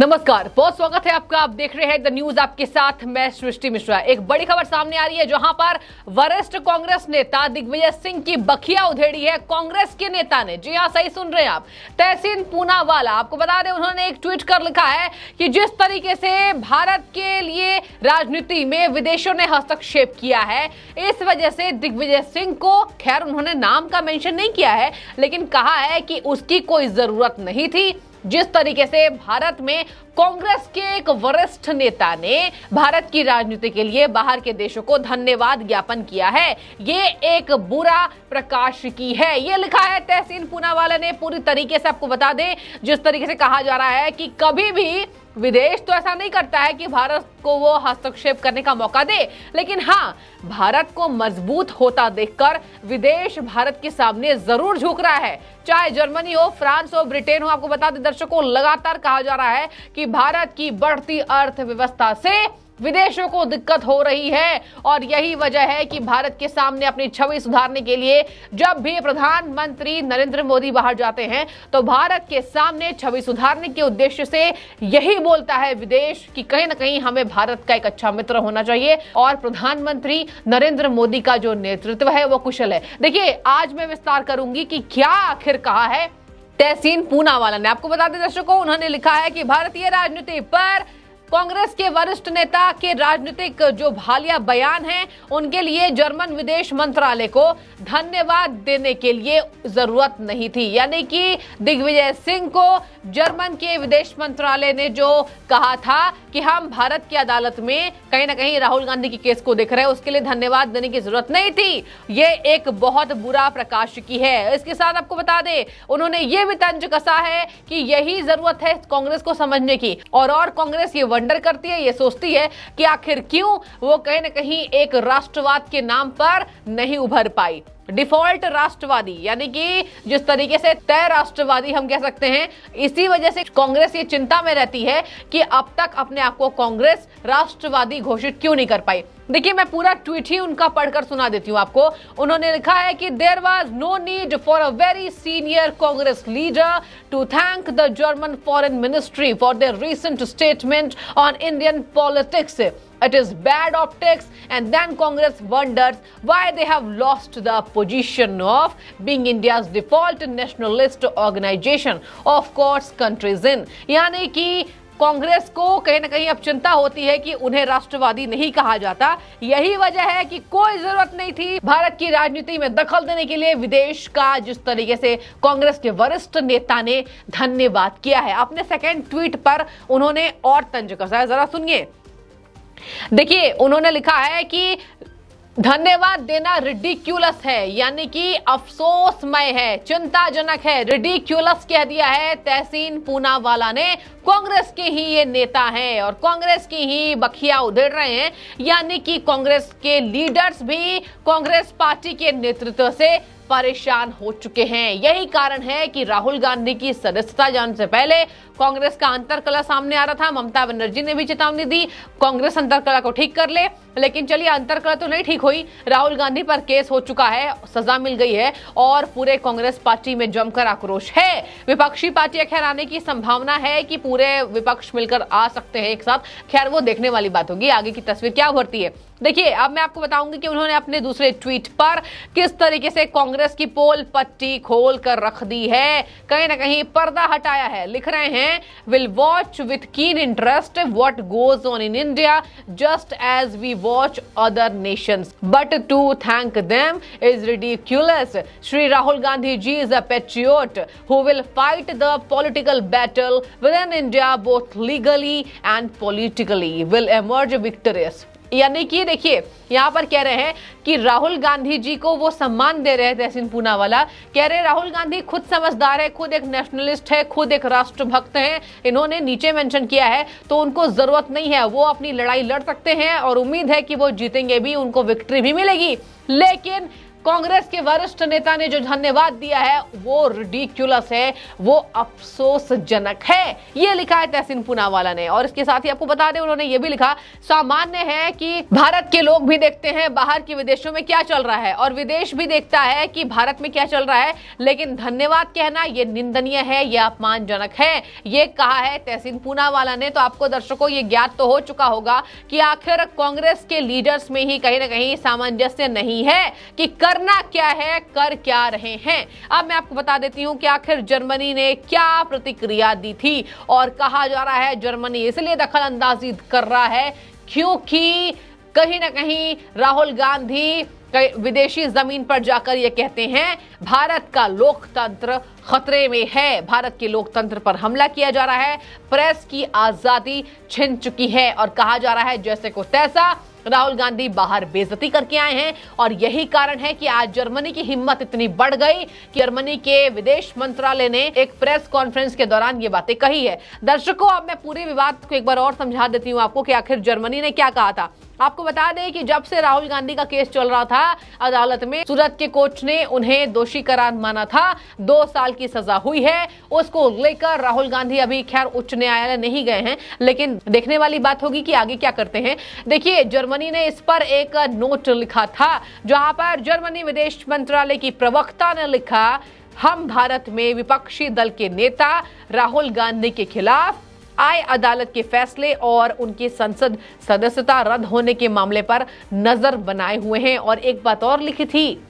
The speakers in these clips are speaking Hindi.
नमस्कार, बहुत स्वागत है आपका। आप देख रहे हैं द न्यूज, आपके साथ मैं सृष्टि मिश्रा। एक बड़ी खबर सामने आ रही है जहां पर वरिष्ठ कांग्रेस नेता दिग्विजय सिंह की बखिया उधेड़ी है कांग्रेस के नेता ने। जी हां, सही सुन रहे हैं आप, तहसीन पूनावाला। आपको बता दें, उन्होंने एक ट्वीट कर लिखा है कि जिस तरीके से भारत के लिए राजनीति में विदेशों ने हस्तक्षेप किया है, इस वजह से दिग्विजय सिंह को, खैर उन्होंने नाम का मेंशन नहीं किया है, लेकिन कहा है कि उसकी कोई जरूरत नहीं थी। जिस तरीके से भारत में कांग्रेस के एक वरिष्ठ नेता ने भारत की राजनीति के लिए बाहर के देशों को धन्यवाद ज्ञापन किया है, ये एक बुरा प्रकाश की है। ये लिखा है तहसीन पूनावाला ने। पूरी तरीके से आपको बता दें, जिस तरीके से कहा जा रहा है कि कभी भी विदेश तो ऐसा नहीं करता है कि भारत को वो हस्तक्षेप करने का मौका दे, लेकिन हाँ, भारत को मजबूत होता देखकर विदेश भारत के सामने जरूर झुक रहा है। चाहे जर्मनी हो, फ्रांस हो, ब्रिटेन हो। आपको बता दें दर्शकों, लगातार कहा जा रहा है कि भारत की बढ़ती अर्थव्यवस्था से विदेशों को दिक्कत हो रही है, और यही वजह है कि भारत के सामने अपनी छवि सुधारने के लिए जब भी प्रधानमंत्री नरेंद्र मोदी बाहर जाते हैं तो भारत के सामने छवि सुधारने के उद्देश्य से यही बोलता है विदेश कि कहीं ना कहीं हमें भारत का एक अच्छा मित्र होना चाहिए, और प्रधानमंत्री नरेंद्र मोदी का जो नेतृत्व है वो कुशल है। देखिए, आज मैं विस्तार करूंगी कि क्या आखिर कहा है तहसीन पूनावाला ने। आपको बता दें दर्शकों, उन्होंने लिखा है कि भारतीय राजनीति पर कांग्रेस के वरिष्ठ नेता के राजनीतिक जो भालिया बयान हैं, उनके लिए जर्मन विदेश मंत्रालय को धन्यवाद देने के लिए जरूरत नहीं थी। यानी कि दिग्विजय सिंह को जर्मन के विदेश मंत्रालय ने जो कहा था कि हम भारत की अदालत में कहीं ना कहीं राहुल गांधी के केस को देख रहे हैं, उसके लिए धन्यवाद देने की जरूरत नहीं थी। ये एक बहुत बुरा प्रकाश की है। इसके साथ आपको बता दें, उन्होंने ये भी तंज कसा है कि यही जरूरत है कांग्रेस को समझने की, और कांग्रेस ये वंडर करती है, ये सोचती है कि आखिर क्यों वो कहीं ना कहीं एक राष्ट्रवाद के नाम पर नहीं उभर पाई। डिफॉल्ट राष्ट्रवादी, यानी कि जिस तरीके से तय राष्ट्रवादी हम कह सकते हैं, इसी वजह से कांग्रेस ये चिंता में रहती है कि अब तक अपने आप को कांग्रेस राष्ट्रवादी घोषित क्यों नहीं कर पाई। देखिए, मैं पूरा ट्वीट ही उनका पढ़कर सुना देती हूँ आपको। उन्होंने लिखा है कि there was no need for a very senior Congress leader to thank the German foreign ministry for their recent statement on Indian politics. It is bad optics, and then Congress wonders why they have lost the position of being India's default nationalist organization, of course countries in. यानी कि कांग्रेस को कहीं ना कहीं अब चिंता होती है कि उन्हें राष्ट्रवादी नहीं कहा जाता। यही वजह है कि कोई जरूरत नहीं थी भारत की राजनीति में दखल देने के लिए विदेश का, जिस तरीके से कांग्रेस के वरिष्ठ नेता ने धन्यवाद किया है। अपने सेकेंड ट्वीट पर उन्होंने और तंज कसा है, जरा सुनिए। देखिए, उन्होंने लिखा है कि धन्यवाद देना रिडिक्यूलस है, यानी कि अफसोसमय है, चिंताजनक है। रिडिक्यूलस कह दिया है तहसीन पूनावाला ने। कांग्रेस के ही ये नेता हैं और कांग्रेस की ही बखिया उधेड़ रहे हैं, यानी कि कांग्रेस के लीडर्स भी कांग्रेस पार्टी के नेतृत्व से परेशान हो चुके हैं। यही कारण है कि राहुल गांधी की सदस्यता जाने से पहले कांग्रेस का अंतरकलह सामने आ रहा था। ममता बनर्जी ने भी चेतावनी दी कांग्रेस अंतरकलह को ठीक कर ले, लेकिन चलिए, अंतरकलह तो नहीं ठीक हुई। राहुल गांधी पर केस हो चुका है, सजा मिल गई है, और पूरे कांग्रेस पार्टी में जमकर आक्रोश है। विपक्षी पार्टियां खैर आने की संभावना है कि पूरे विपक्ष मिलकर आ सकते हैं एक साथ। खैर, वो देखने वाली बात होगी, आगे की तस्वीर क्या उभरती है। देखिए, अब मैं आपको बताऊंगी कि उन्होंने अपने दूसरे ट्वीट पर किस तरीके से कांग्रेस की पोल पट्टी खोल कर रख दी है, कहीं ना कहीं पर्दा हटाया है। लिख रहे हैं, will watch with keen interest what goes on in India just as we watch other nations, but to thank them is ridiculous. Shri Rahul Gandhi ji is a patriot who will fight the political battle within India both legally and politically, will emerge victorious. यानी कि देखिए, यहाँ पर कह रहे हैं कि राहुल गांधी जी को वो सम्मान दे रहे हैं तहसीन पूनावाला। कह रहे हैं राहुल गांधी खुद समझदार है, खुद एक नेशनलिस्ट है, खुद एक राष्ट्रभक्त है। इन्होंने नीचे मेंशन किया है, तो उनको जरूरत नहीं है, वो अपनी लड़ाई लड़ सकते हैं और उम्मीद है कि वो जीतेंगे भी, उनको विक्ट्री भी मिलेगी। लेकिन कांग्रेस के वरिष्ठ नेता ने जो धन्यवाद दिया है वो रिडिक्युलस है, वो अफसोसजनक है, ये लिखा है तहसीन पूनावाला ने। और इसके साथ ही आपको बता दें उन्होंने ये भी लिखा, सामान्य है कि भारत के लोग भी देखते हैं बाहर के विदेशों में क्या चल रहा है और विदेश भी देखता है कि भारत में क्या चल रहा है, लेकिन धन्यवाद कहना ये निंदनीय है, ये अपमानजनक है, ये कहा है तहसीन पूनावाला ने। तो आपको दर्शकों ये ज्ञात तो हो चुका होगा कि आखिर कांग्रेस के लीडर्स में ही कहीं ना कहीं सामंजस्य नहीं है कि करना क्या है, कर क्या रहे हैं। अब मैं आपको बता देती हूं कि आखिर जर्मनी ने क्या प्रतिक्रिया दी थी। और कहा जा रहा है जर्मनी इसलिए दखल अंदाजी कर रहा है क्योंकि कहीं ना कहीं राहुल गांधी विदेशी जमीन पर जाकर ये कहते हैं भारत का लोकतंत्र खतरे में है, भारत के लोकतंत्र पर हमला किया जा रहा है, प्रेस की आजादी छिन चुकी है। और कहा जा रहा है जैसे को तैसा राहुल गांधी बाहर बेइज्जती करके आए हैं। और यही कारण है कि आज जर्मनी की हिम्मत इतनी बढ़ गई कि जर्मनी के विदेश मंत्रालय ने एक प्रेस कॉन्फ्रेंस के दौरान ये बातें कही है। दर्शकों अब मैं पूरे विवाद को एक बार और समझा देती हूँ आपको कि आखिर जर्मनी ने क्या कहा था। आपको बता दें कि जब से राहुल गांधी का केस चल रहा था अदालत में, सूरत के कोर्ट ने उन्हें दोषी करार माना था, 2 साल की सजा हुई है। उसको लेकर राहुल गांधी अभी खैर उच्च न्यायालय नहीं गए हैं, लेकिन देखने वाली बात होगी कि आगे क्या करते हैं। देखिए जर्मनी ने इस पर एक नोट लिखा था जहां पर जर्मनी विदेश मंत्रालय की प्रवक्ता ने लिखा, हम भारत में विपक्षी दल के नेता राहुल गांधी के खिलाफ आए अदालत के फैसले और उनकी संसद सदस्यता रद्द होने के मामले पर नजर बनाए हुए हैं। और एक बात और लिखी थी,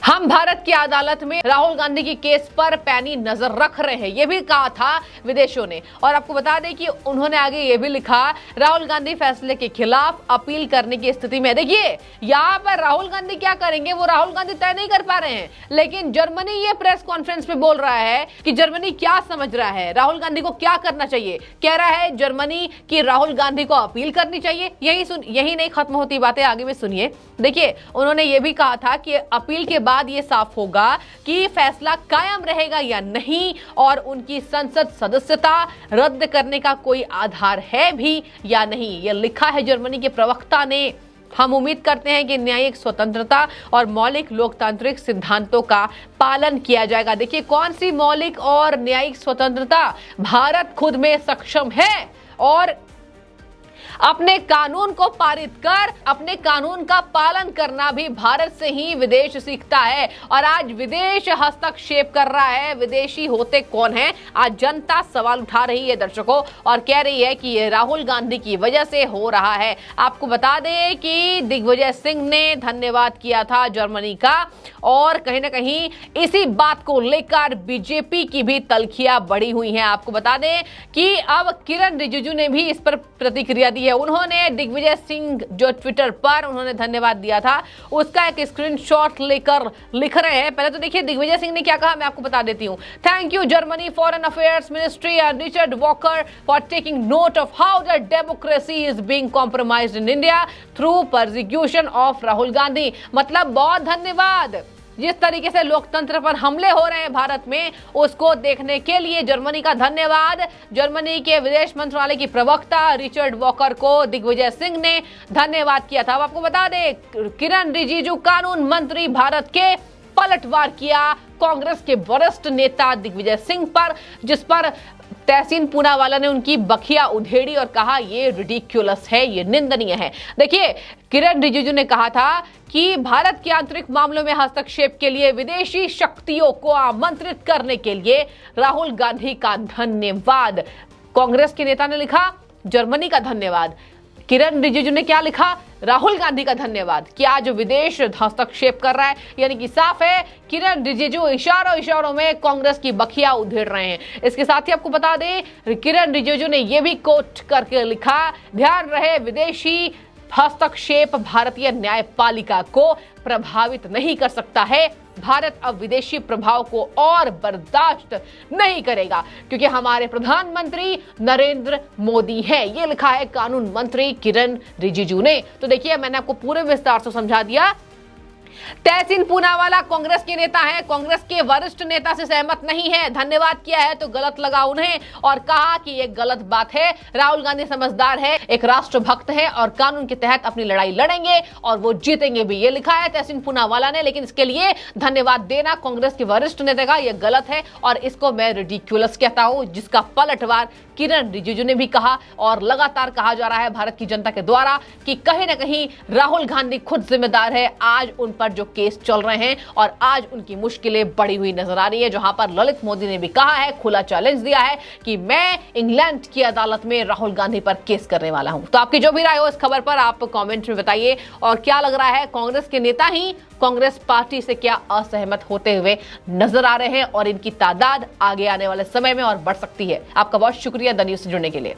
हम भारत की अदालत में राहुल गांधी की केस पर पैनी नजर रख रहे हैं, यह भी कहा था विदेशों ने। और आपको बता दें कि उन्होंने आगे यह भी लिखा, राहुल गांधी फैसले के खिलाफ अपील करने की स्थिति में। देखिए यहां पर राहुल गांधी क्या करेंगे वो राहुल गांधी तय नहीं कर पा रहे हैं, लेकिन जर्मनी ये प्रेस कॉन्फ्रेंस में बोल रहा है कि जर्मनी क्या समझ रहा है, राहुल गांधी को क्या करना चाहिए। कह रहा है जर्मनी की राहुल गांधी को अपील करनी चाहिए। यही नहीं खत्म होती बातें, आगे में सुनिए। देखिए उन्होंने ये भी कहा था कि अपील के बाद ये साफ होगा कि फैसला कायम रहेगा या नहीं और उनकी संसद सदस्यता रद्द करने का कोई आधार है भी या नहीं, यह लिखा है जर्मनी के प्रवक्ता ने। हम उम्मीद करते हैं कि न्यायिक स्वतंत्रता और मौलिक लोकतांत्रिक सिद्धांतों का पालन किया जाएगा। देखिए कौन सी मौलिक और न्यायिक स्वतंत्रता, भारत खुद में सक्षम है और अपने कानून को पारित कर अपने कानून का पालन करना भी भारत से ही विदेश सीखता है। और आज विदेश हस्तक्षेप कर रहा है, विदेशी होते कौन है, आज जनता सवाल उठा रही है दर्शकों और कह रही है कि ये राहुल गांधी की वजह से हो रहा है। आपको बता दें कि दिग्विजय सिंह ने धन्यवाद किया था जर्मनी का और कहीं ना कहीं इसी बात को लेकर बीजेपी की भी तलखियां बढ़ी हुई हैं। आपको बता दें कि अब किरण रिजिजू ने भी इस पर प्रतिक्रिया दी है। उन्होंने दिग्विजय सिंह जो ट्विटर पर उन्होंने धन्यवाद दिया था उसका एक स्क्रीनशॉट लेकर लिख रहे हैं। पहले तो देखिए दिग्विजय सिंह ने क्या कहा, मैं आपको बता देती हूं। Thank you Germany foreign affairs ministry and Richard walker for taking note of how the democracy is being compromised in India through persecution of Rahul Gandhi. मतलब बहुत धन्यवाद, जिस तरीके से लोकतंत्र पर हमले हो रहे हैं भारत में उसको देखने के लिए जर्मनी का धन्यवाद। जर्मनी के विदेश मंत्रालय की प्रवक्ता रिचर्ड वॉकर को दिग्विजय सिंह ने धन्यवाद किया था। अब आपको बता दें किरण रिजिजू कानून मंत्री भारत के पलटवार किया कांग्रेस के वरिष्ठ नेता दिग्विजय सिंह पर, जिस पर तहसीन पूनावाला ने उनकी बखिया उधेड़ी और कहा ये रिडिक्युलस है, ये निंदनीय है। देखिए किरण रिजिजू ने कहा था कि भारत के आंतरिक मामलों में हस्तक्षेप के लिए विदेशी शक्तियों को आमंत्रित करने के लिए राहुल गांधी का धन्यवाद। कांग्रेस के नेता ने लिखा जर्मनी का धन्यवाद। किरण रिजिजू ने क्या लिखा, राहुल गांधी का धन्यवाद कि आज विदेश हस्तक्षेप कर रहा है। यानी कि साफ है किरण रिजिजू इशारों में कांग्रेस की बखिया उधेड़ रहे हैं। इसके साथ ही आपको बता दें किरण रिजिजू ने यह भी कोट करके लिखा, ध्यान रहे विदेशी हस्तक्षेप भारतीय न्यायपालिका को प्रभावित नहीं कर सकता है। भारत अब विदेशी प्रभाव को और बर्दाश्त नहीं करेगा क्योंकि हमारे प्रधानमंत्री नरेंद्र मोदी हैं। ये लिखा है कानून मंत्री किरण रिजिजू ने। तो देखिए मैंने आपको पूरे विस्तार से समझा दिया तहसीन पूनावाला कांग्रेस के नेता हैं, कांग्रेस के वरिष्ठ नेता से सहमत नहीं है, धन्यवाद किया है तो गलत लगा उन्हें और कहा कि यह गलत बात है। राहुल गांधी समझदार है, एक राष्ट्रभक्त है और कानून के तहत अपनी लड़ाई लड़ेंगे और वो जीतेंगे भी, ये लिखा है तहसीन पूनावाला ने। लेकिन इसके लिए धन्यवाद देना कांग्रेस के वरिष्ठ नेता का यह गलत है और इसको मैं रिडिक्यूलस कहता हूं, जिसका पलटवार किरण रिजिजू ने भी कहा और लगातार कहा जा रहा है भारत की जनता के द्वारा कि कहीं ना कहीं राहुल गांधी खुद जिम्मेदार है आज उन पर जो केस चल रहे हैं और आज उनकी मुश्किलें बढ़ी हुई नजर आ रही है। जहां पर ललित मोदी ने भी कहा है, खुला चैलेंज दिया है कि मैं इंग्लैंड की अदालत में राहुल गांधी पर केस करने वाला हूं। तो आपकी जो भी राय हो इस खबर पर आप कमेंट में बताइए और क्या लग रहा है, कांग्रेस के नेता ही कांग्रेस पार्टी से क्या असहमत होते हुए नजर आ रहे हैं और इनकी तादाद आगे आने वाले समय में और बढ़ सकती है। आपका बहुत शुक्रिया द न्यूज़ से जुड़ने के लिए।